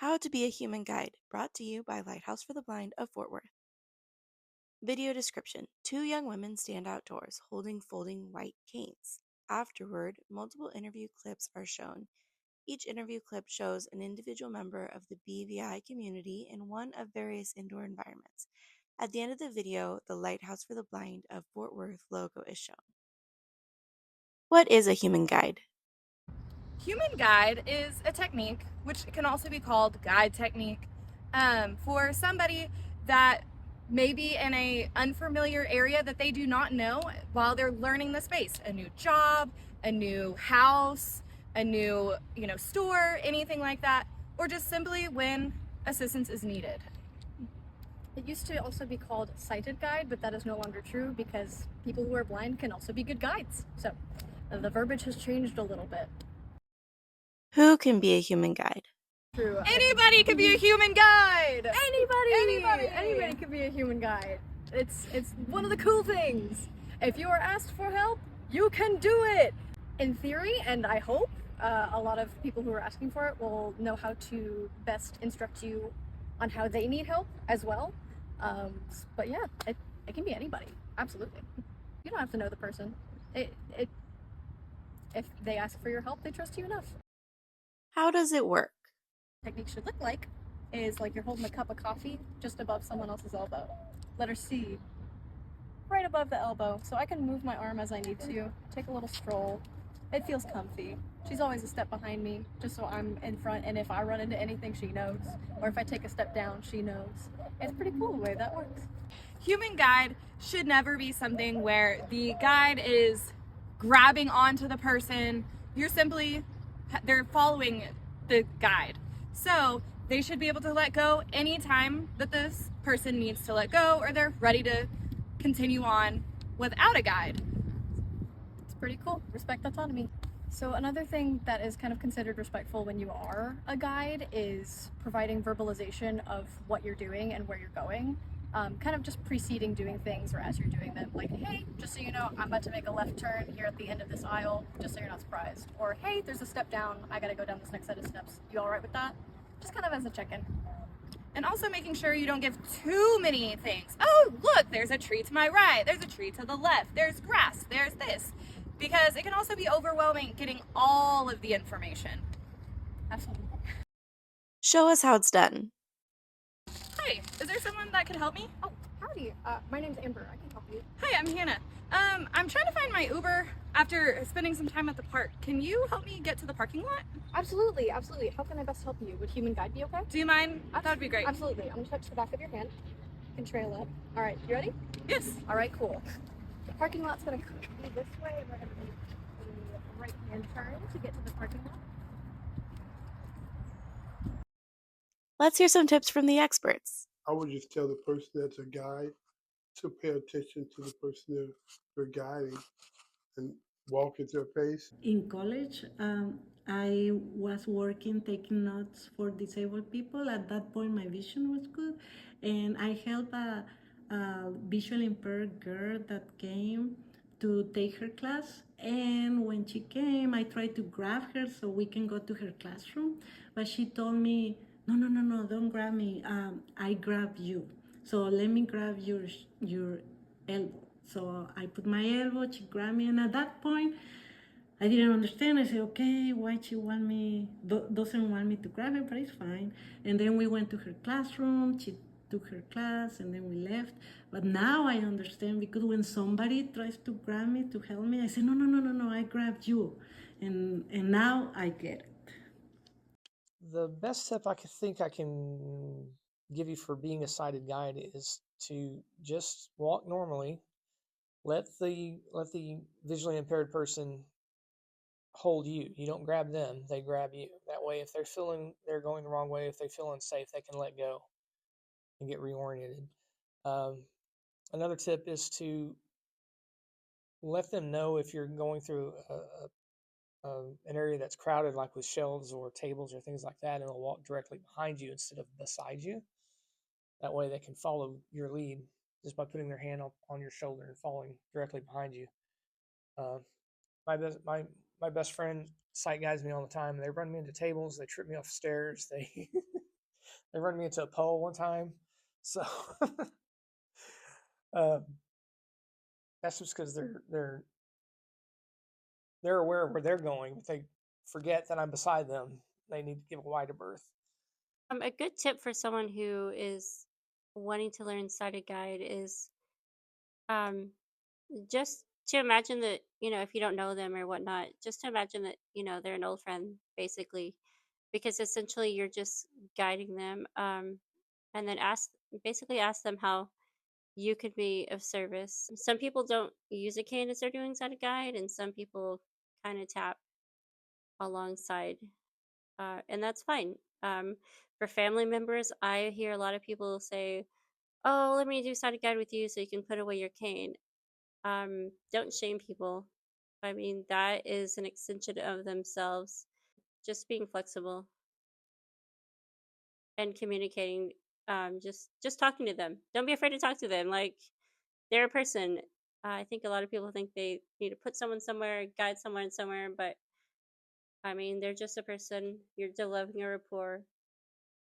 How to be a Human Guide, brought to you by Lighthouse for the Blind of Fort Worth. Video description. Two young women stand outdoors, holding folding white canes. Afterward, multiple interview clips are shown. Each interview clip shows an individual member of the BVI community in one of various indoor environments. At the end of the video, the Lighthouse for the Blind of Fort Worth logo is shown. What is a human guide? Human guide is a technique, which can also be called guide technique, for somebody that may be in a unfamiliar area that they do not know while they're learning the space, a new job, a new house, a new store, anything like that, or just simply when assistance is needed. It used to also be called sighted guide, but that is no longer true because people who are blind can also be good guides. So the verbiage has changed a little bit. Who can be a human guide? True. Anybody can be a human guide! Anybody can be a human guide. It's one of the cool things. If you are asked for help, you can do it. In theory, and I hope a lot of people who are asking for it will know how to best instruct you on how they need help as well. But yeah, it can be anybody. Absolutely. You don't have to know the person. If they ask for your help, they trust you enough. How does it work? Technique should look like is like you're holding a cup of coffee just above someone else's elbow. Letter C, right above the elbow, so I can move my arm as I need to, take a little stroll. It feels comfy. She's always a step behind me, just so I'm in front, and if I run into anything, she knows. Or if I take a step down, she knows. It's pretty cool the way that works. Human guide should never be something where the guide is grabbing onto the person. They're following the guide. So they should be able to let go anytime that this person needs to let go or they're ready to continue on without a guide. It's pretty cool. Respect autonomy. So another thing that is kind of considered respectful when you are a guide is providing verbalization of what you're doing and where you're going. Kind of just preceding doing things or as you're doing them, like, hey, just so you know, I'm about to make a left turn here at the end of this aisle, just so you're not surprised. Or, hey, there's a step down, I gotta go down this next set of steps. You all right with that? Just kind of as a check-in. And also making sure you don't give too many things. Oh, look, there's a tree to my right, there's a tree to the left, there's grass, there's this. Because it can also be overwhelming getting all of the information. Absolutely. Show us how it's done. Hi, is there someone that could help me? Oh, howdy. My name's Amber. I can help you. Hi, I'm Hannah. I'm trying to find my Uber after spending some time at the park. Can you help me get to the parking lot? Absolutely. How can I best help you? Would human guide be okay? Do you mind? That would be great. Absolutely. I'm gonna touch the back of your hand. You can trail up. All right, you ready? Yes. All right, cool. The parking lot's gonna be this way, and we're gonna make a right-hand turn to get to the parking lot. Let's hear some tips from the experts. I would just tell the person that's a guide to pay attention to the person they're guiding and walk at their pace. In college, I was working taking notes for disabled people. At that point, my vision was good, and I helped a visually impaired girl that came to take her class. And when she came, I tried to grab her so we can go to her classroom, but she told me, no, don't grab me. I grab you. So let me grab your elbow. So I put my elbow, she grabbed me, and at that point, I didn't understand. I said, okay, why she doesn't want me to grab her, but it's fine. And then we went to her classroom, she took her class, and then we left. But now I understand, because when somebody tries to grab me to help me, I say, no, I grabbed you. And now I get it. The best tip I can give you for being a sighted guide is to just walk normally. Let the visually impaired person hold you. You don't grab them, they grab you. That way, if they're going the wrong way, if they feel unsafe, they can let go and get reoriented. Another tip is to let them know if you're going through an area that's crowded, like with shelves or tables or things like that, and they'll walk directly behind you instead of beside you. That way they can follow your lead just by putting their hand on your shoulder and following directly behind you. My best friend sight guides me all the time. They run me into tables, they trip me off stairs, they They run me into a pole one time. So um, that's just because they're aware of where they're going, but they forget that I'm beside them. They need to give a wider berth. A good tip for someone who is wanting to learn sighted guide is um, just to imagine that, if you don't know them or whatnot, just to imagine that, they're an old friend, basically, because essentially you're just guiding them. And then basically ask them how you could be of service. Some people don't use a cane as they're doing sighted guide, and some people kind of tap alongside, and that's fine. For family members, I hear a lot of people say, "Oh, let me do sighted guide with you so you can put away your cane." Don't shame people. I mean, that is an extension of themselves. Just being flexible and communicating. Just talking to them. Don't be afraid to talk to them. Like, they're a person. I think a lot of people think they need to put someone somewhere, guide someone somewhere, but I mean, they're just a person. You're developing a rapport.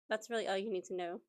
That's really all you need to know.